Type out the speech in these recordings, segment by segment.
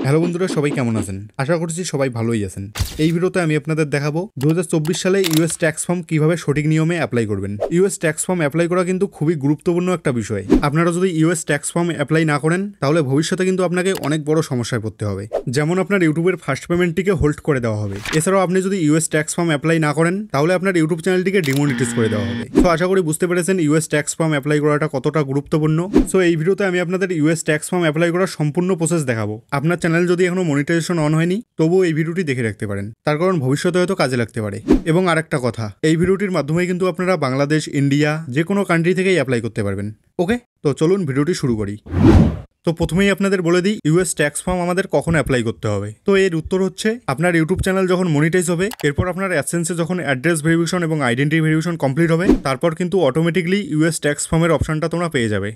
Hello বন্ধুরা, সবাই কেমন আছেন? আশা করছি সবাই ভালোই আছেন। এই ভিডিওতে আমি আপনাদের দেখাবো 2024 সালে ইউএস ট্যাক্স ফর্ম কিভাবে সঠিক নিয়মে অ্যাপ্লাই করবেন। ইউএস ট্যাক্স ফর্ম অ্যাপ্লাই করা কিন্তু খুবই গুরুত্বপূর্ণ একটা বিষয়। আপনারা যদি ইউএস ট্যাক্স ফর্ম অ্যাপ্লাই না করেন তাহলে ভবিষ্যতে কিন্তু আপনাকে অনেক বড় সমস্যায় পড়তে হবে। যেমন আপনার ইউটিউবের ফার্স্ট পেমেন্টটিকে হোল্ড করে দেওয়া হবে। এছাড়াও আপনি যদি ইউএস ট্যাক্স ফর্ম অ্যাপ্লাই না করেন তাহলে আপনার ইউটিউব চ্যানেলটিকে ডিমনিটাইজ করে দেওয়া হবে। তো আশা করি বুঝতে পেরেছেন ইউএস ট্যাক্স ফর্ম অ্যাপ্লাই করাটা কতটা গুরুত্বপূর্ণ। সো এই ভিডিওতে আমি আপনাদের ইউএস ট্যাক্স ফর্ম অ্যাপ্লাই করার সম্পূর্ণ প্রসেস দেখাবো। আপনার চ্যানেল যদি এখনো মনিটাইজেশন অন হয়নি তবুও এই ভিডিওটি দেখে রাখতে পারেন, তার কারণ ভবিষ্যতে হয়তো কাজে লাগতে পারে। এবং আরেকটা কথা, এই ভিডিওটির মাধ্যমে কিন্তু আপনারা বাংলাদেশ, ইন্ডিয়া যে কোনো কান্ট্রি থেকেই অ্যাপ্লাই করতে পারবেন। ওকে, তো চলুন ভিডিওটি শুরু করি। তো প্রথমেই আপনাদের বলে দিই ইউএস ট্যাক্স ফর্ম আমাদের কখন অ্যাপ্লাই করতে হবে। তো এর উত্তর হচ্ছে আপনার ইউটিউব চ্যানেল যখন মনিটাইজ হবে, এরপর আপনার অ্যাডসেন্সে যখন অ্যাড্রেস ভেরিফিকেশন এবং আইডেন্টিটি ভেরিফিকেশন কমপ্লিট হবে, তারপর কিন্তু অটোমেটিকলি ইউএস ট্যাক্স ফর্মের অপশনটা তোমরা পেয়ে যাবে।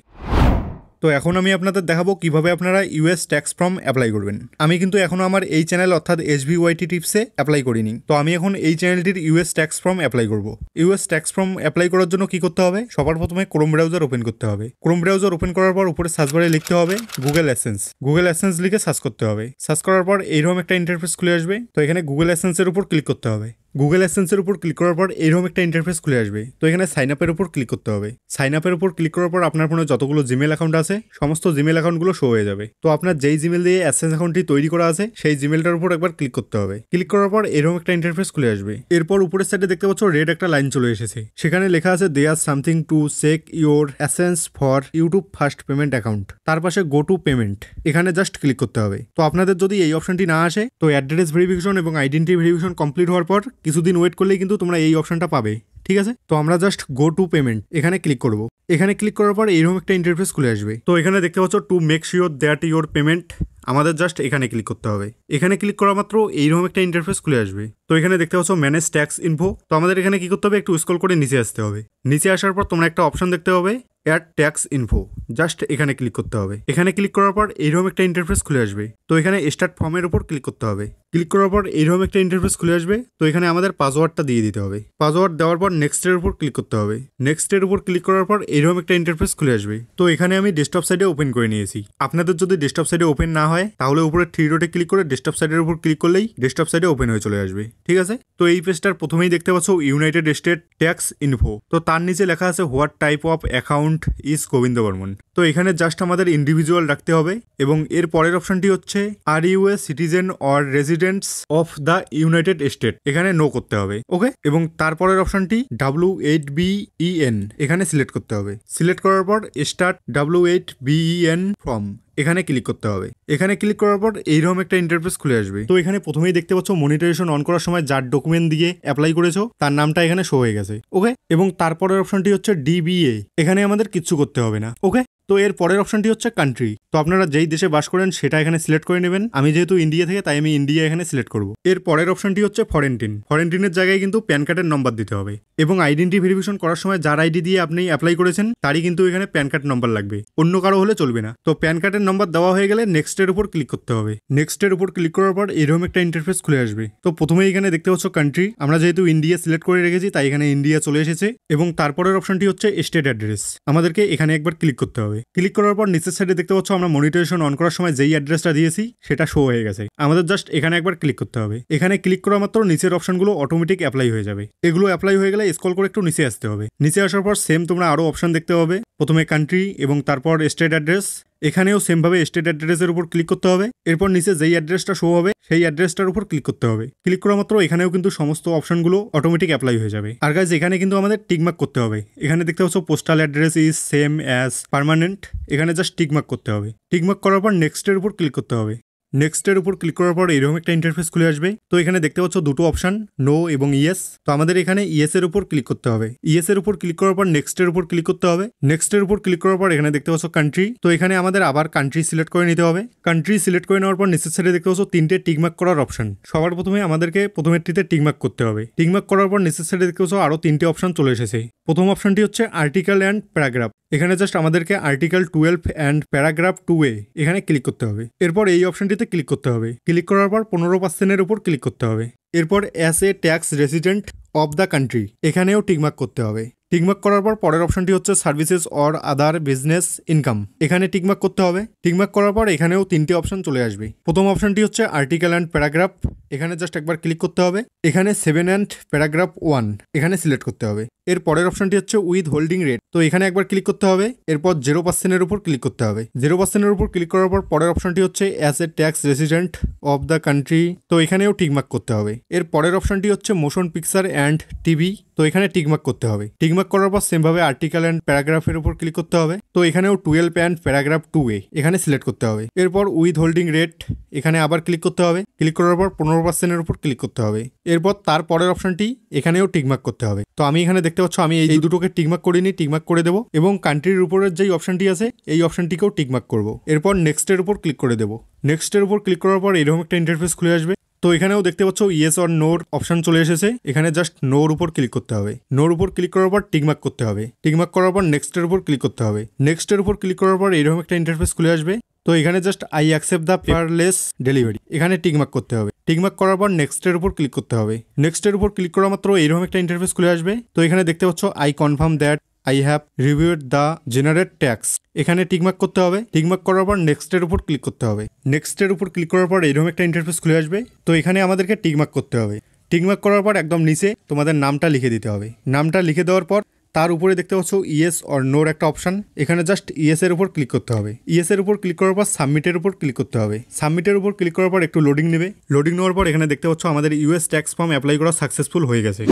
তো এখন আমি আপনাদের দেখাবো কিভাবে আপনারা ইউএস ট্যাক্স ফর্ম অ্যাপ্লাই করবেন। আমি কিন্তু এখনো আমার এই চ্যানেল অর্থাৎ SBYT টিপসে অ্যাপ্লাই করিনি। তো আমি এখন এই চ্যানেলটির ইউএস ট্যাক্স ফর্ম অ্যাপ্লাই করব। ইউএস ট্যাক্স ফর্ম অ্যাপ্লাই করার জন্য কি করতে হবে? সবার প্রথমে ক্রোম ব্রাউজার ওপেন করতে হবে। ক্রোম ব্রাউজার ওপেন করার পর উপরে সার্চ বারে লিখতে হবে গুগল অ্যাডসেন্স। গুগল অ্যাডসেন্স লিখে সার্চ করতে হবে। সার্চ করার পর এইরকম একটা ইন্টারফেস খুলে আসবে। তো এখানে গুগল অ্যাডসেন্সের উপর ক্লিক করতে হবে। গুগল অ্যাডসেন্সের উপর ক্লিক করার পর এইরকম একটা ইন্টারফেস খুলে আসবে। তো এখানে সাইন আপের উপর ক্লিক করতে হবে। সাইন আপের উপর ক্লিক করার পর আপনার ফোনে যতগুলো জিমেল অ্যাকাউন্ট আছে সমস্ত জিমেল অ্যাকাউন্টগুলো শো হয়ে যাবে। তো আপনার যেই জিমেল দিয়ে অ্যাডসেন্স অ্যাকাউন্টটি তৈরি করা আছে সেই জিমেলটার উপর একবার ক্লিক করতে হবে। ক্লিক করার পর এরকম একটা ইন্টারফেস খুলে আসবে। এরপর উপরের সাইডে দেখতে পাচ্ছ রেড একটা লাইন চলে এসেছে। সেখানে লেখা আছে there something to check your AdSense for YouTube first payment account. তার পাশে গো টু পেমেন্ট, এখানে জাস্ট ক্লিক করতে হবে। তো আপনাদের যদি এই অপশনটি না আসে তো অ্যাড্রেস ভেরিফিকেশন এবং আইডেন্টিটি ভেরিফিকেশন কমপ্লিট হওয়ার পর কিছুদিন ওয়েট করলেই কিন্তু তোমরা এই অপশনটা পাবে। ঠিক আছে, তো আমরা জাস্ট গো টু পেমেন্ট এখানে ক্লিক করব। এখানে ক্লিক করার পর এইরকম একটা ইন্টারফেস খুলে আসবে। তো এখানে দেখতে পাচ্ছ to make sure that your payment, আমাদের জাস্ট এখানে ক্লিক করতে হবে। এখানে ক্লিক করা মাত্র এইরকম একটা ইন্টারফেস খুলে আসবে। তো এখানে দেখতে পাচ্ছ ম্যানেজ ট্যাক্স ইনফো। তো আমাদের এখানে কি করতে হবে? একটু স্ক্রল করে নিচে আসতে হবে। নিচে আসার পর তোমরা একটা অপশন দেখতে হবে অ্যাড ট্যাক্স ইনফো, জাস্ট এখানে ক্লিক করতে হবে। এখানে ক্লিক করার পর এইরকম একটা ইন্টারফেস খুলে আসবে। তো এখানে স্টার্ট ফর্মের উপর ক্লিক করতে হবে। ক্লিক করার পর এইরকম একটা ইন্টারফেস খুলে আসবে। তো এখানে আমাদের পাসওয়ার্ডটা দিয়ে দিতে হবে। পাসওয়ার্ড দেওয়ার পর নেক্সটের উপর ক্লিক করতে হবে। নেক্সটের উপর ক্লিক করার পর এইরকম একটা ইন্টারফেস খুলে আসবে। তো এখানে আমি ডেস্কটপ সাইডে ওপেন করে নিয়েছি। আপনাদের যদি ডেস্কটপ সাইডে ওপেন না হয় তাহলে উপরে থ্রি ডটে ক্লিক করে ডেস্কটপ সাইডের উপর ক্লিক করলেই ডেস্কটপ সাইডে ওপেন হয়ে চলে আসবে। ঠিক আছে, তো এই পেজটার প্রথমেই দেখতে পাচ্ছ ইউনাইটেড স্টেট ট্যাক্স ইনফো। তো তার নিচে লেখা আছে what type of account is Gobinda Barman. তো এখানে জাস্ট আমাদের ইন্ডিভিজুয়াল রাখতে হবে এবং এর পরের অপশনটি হচ্ছে are you a citizen or residents of the United State, এখানে নো করতে হবে। ওকে, এবং তারপরের অপশনটি W8BEN এখানে সিলেক্ট করতে হবে। সিলেক্ট করার পর স্টার্ট W8BEN ফর্ম এখানে ক্লিক করতে হবে। এখানে ক্লিক করার পর এইরকম একটা ইন্টারফেস খুলে আসবে। তো এখানে প্রথমেই দেখতে পাচ্ছ মনিটাইজেশন অন করার সময় যার ডকুমেন্ট দিয়ে অ্যাপ্লাই করেছো তার নামটা এখানে শো হয়ে গেছে। ওকে, এবং তারপরের অপশনটি হচ্ছে DBA, এখানে আমাদের কিচ্ছু করতে হবে না। ওকে, তো এর পরের অপশনটি হচ্ছে কান্ট্রি। তো আপনারা যেই দেশে বাস করেন সেটা এখানে সিলেক্ট করে নেবেন। আমি যেহেতু ইন্ডিয়া থেকে তাই আমি ইন্ডিয়া এখানে সিলেক্ট করব। এর পরের অপশনটি হচ্ছে ফরেনটিন। ফরেনটিনের জায়গায় কিন্তু প্যান কার্ডের নম্বর দিতে হবে এবং আইডেন্টি ভেরিফিকেশন করার সময় যার আইডি দিয়ে আপনি অ্যাপ্লাই করেছেন তারই কিন্তু এখানে প্যান কার্ড নম্বর লাগবে, অন্য কারো হলে চলবে না। তো প্যান কার্ডের নম্বর দেওয়া হয়ে গেলে নেক্সটের উপর ক্লিক করতে হবে। নেক্সটের উপর ক্লিক করার পর এরকম একটা ইন্টারফেস খুলে আসবে। তো প্রথমে এখানে দেখতে পাচ্ছ কান্ট্রি, আমরা যেহেতু ইন্ডিয়া সিলেক্ট করে রেখেছি তাই এখানে ইন্ডিয়া চলে এসেছে। এবং তারপরের অপশনটি হচ্ছে স্টেট অ্যাড্রেস, আমাদেরকে এখানে একবার ক্লিক করতে হবে। ক্লিক করার পর নিচের সাইডে দেখতে পাচ্ছ আমরা মনিটাইজেশন অন করার সময় যেই অ্যাড্রেসটা দিয়েছি সেটা শো হয়ে গেছে। আমাদের জাস্ট এখানে একবার ক্লিক করতে হবে। এখানে ক্লিক করা মাত্র নিচের অপশনগুলো অটোমেটিক অ্যাপ্লাই হয়ে যাবে। এগুলো অ্যাপ্লাই হয়ে গেলে স্ক্রল করে একটু নিচে আসতে হবে। নিচে আসার পর সেম তোমরা আরো অপশন দেখতে হবে। প্রথমে কান্ট্রি এবং তারপর স্টেট অ্যাড্রেস, এখানেও সেমভাবে স্টেট অ্যাড্রেসের উপর ক্লিক করতে হবে। এরপর নিচে যেই অ্যাড্রেসটা শো হবে সেই অ্যাড্রেসটার উপর ক্লিক করতে হবে। ক্লিক করা মাত্র এখানেও কিন্তু সমস্ত অপশনগুলো অটোমেটিক অ্যাপ্লাই হয়ে যাবে। আর গাইজ এখানে কিন্তু আমাদের টিকমার্ক করতে হবে। এখানে দেখতে পাচ্ছ postal address is same as permanent, এখানে জাস্ট টিকমার্ক করতে হবে। টিকমার্ক করার পর নেক্সটের উপর ক্লিক করতে হবে। নেক্সটের উপর ক্লিক করার পর এরকম একটা ইন্টারফেস খুলে আসবে। তো এখানে দেখতে পাচ্ছ দুটো অপশন নো এবং ইয়েস। তো আমাদের এখানে ইয়েস এর উপর ক্লিক করতে হবে। ইয়েস এর উপর ক্লিক করার পর নেক্সটের উপর ক্লিক করতে হবে। নেক্সটের উপর ক্লিক করার পর এখানে দেখতে পাচ্ছ কান্ট্রি। তো এখানে আমাদের আবার কান্ট্রি সিলেক্ট করে নিতে হবে। কান্ট্রি সিলেক্ট করে নেওয়ার পর নিচের সাইডে দেখতে পাচ্ছ তিনটে টিকমার্ক করার অপশন। সবার প্রথমে আমাদেরকে প্রথমেরটিতে টিকমার্ক করতে হবে। টিকমার্ক করার পর নিচের সাইডে দেখতে পাচ্ছ আরো তিনটে অপশন চলে এসেছে। প্রথম অপশনটি হচ্ছে আর্টিকেল অ্যান্ড প্যারাগ্রাফ, এখানে জাস্ট আমাদেরকে আর্টিকেল 12 অ্যান্ড প্যারাগ্রাফ 2A এখানে ক্লিক করতে হবে। এরপর এই অপশনটিতে ক্লিক করতে হবে। ক্লিক করার পর 15% উপর ক্লিক করতে হবে। এরপর as a tax resident of the country এখানেও টিকমার্ক করতে হবে। টিকমার্ক করার পর পরের অপশনটি হচ্ছে services or other business income, এখানে টিকমার্ক করতে হবে। টিকমার্ক করার পর এখানেও 3টে অপশন চলে আসবে। প্রথম অপশনটি হচ্ছে আর্টিকেল অ্যান্ড প্যারাগ্রাফ, এখানে জাস্ট একবার ক্লিক করতে হবে। এখানে 7 অ্যান্ড প্যারাগ্রাফ 1 এখানে সিলেক্ট করতে হবে। এর পরের অপশনটি হচ্ছে উইথ হোল্ডিং রেট, তো এখানে একবার ক্লিক করতে হবে। এরপর 0% উপর ক্লিক করতে হবে। 0% উপর ক্লিক করার পর পরের অপশনটি হচ্ছে as a tax resident of the country, তো এখানেও টিকমার্ক করতে হবে। এর পরের অপশনটি হচ্ছে মোশন পিকচার অ্যান্ড টিভি, তো এখানে টিকমার্ক করতে হবে। টিকমার্ক করার পর সেমভাবে আর্টিকেল অ্যান্ড প্যারাগ্রাফের উপর ক্লিক করতে হবে, তো এখানেও 12 অ্যান্ড প্যারাগ্রাফ 2A এখানে সিলেক্ট করতে হবে। এরপর উইথ হোল্ডিং রেট এখানে আবার ক্লিক করতে হবে। ক্লিক করার পর 15% উপর ক্লিক করতে হবে। এরপর তার পরের অপশনটি এখানেও টিকমার্ক করতে হবে। তো আমি এখানে দেখতে পাচ্ছ আমি এই দুটোকে টিকমার্ক করিনি, টিকমার্ক করে দেবো এবং কান্ট্রির উপরের যেই অপশনটি আছে এই অপশনটিকেও টিকমার্ক করব। এরপর নেক্সটের উপর ক্লিক করে দেবো। নেক্সটের উপর ক্লিক করার পর এরকম একটা ইন্টারফেস খুলে আসবে। তো এখানেও দেখতে পাচ্ছ ইয়েস অর নোর অপশন চলে এসেছে, এখানে জাস্ট নোর উপর ক্লিক করতে হবে। নোর উপর ক্লিক করার পর টিকমার্ক করতে হবে। টিকমার্ক করার পর নেক্সটের উপর ক্লিক করতে হবে। নেক্সটের উপর ক্লিক করার পর এরকম একটা ইন্টারফেস খুলে আসবে। তো এখানে just I accept the paperless delivery এখানে টিকমার্ক করতে হবে। টিকমার্ক করার পর নেক্সটের উপর ক্লিক করতে হবে। নেক্সটের উপর ক্লিক করা মাত্র এরকম একটা ইন্টারফেস খুলে আসবে। তো এখানে দেখতে পাচ্ছ I confirm that I have reviewed the generate tax এখানে টিকমার্ক করতে হবে। টিকমার্ক করার পর নেক্সটের উপর ক্লিক করতে হবে। নেক্সটের উপর ক্লিক করার পর এরকম একটা ইন্টারফেস খুলে আসবে। তো এখানে আমাদেরকে টিকমার্ক করতে হবে। টিকমার্ক করার পর একদম নিচে তোমাদের নামটা লিখে দিতে হবে। নামটা লিখে দেওয়ার পর তার উপরে দেখতে পাচ্ছ ইয়েস অর নোর একটা অপশন, এখানে জাস্ট ইয়েস এর উপর ক্লিক করতে হবে। ইয়েস এর উপর ক্লিক করার পর সাবমিটের উপর ক্লিক করতে হবে। সাবমিটের উপর ক্লিক করার পর একটু লোডিং নেবে। লোডিং নেওয়ার পর এখানে দেখতে পাচ্ছ আমাদের ইউএস ট্যাক্স ফর্ম অ্যাপ্লাই করা সাকসেসফুল হয়ে গেছে।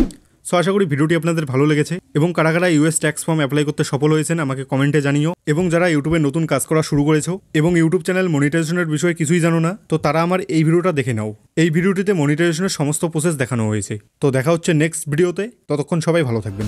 সো আশা করি ভিডিওটি আপনাদের ভালো লেগেছে এবং কারা কারা ইউএস ট্যাক্স ফর্ম অ্যাপ্লাই করতে সফল হয়েছেন আমাকে কমেন্টে জানিও। এবং যারা ইউটিউবে নতুন কাজ করা শুরু করেছো এবং ইউটিউব চ্যানেল মনিটাইজেশনের বিষয়ে কিছুই জানো না, তো তারা আমার এই ভিডিওটা দেখে নাও। এই ভিডিওটিতে মনিটাইজেশনের সমস্ত প্রসেস দেখানো হয়েছে। তো দেখা হচ্ছে নেক্সট ভিডিওতে, ততক্ষণ সবাই ভালো থাকবেন।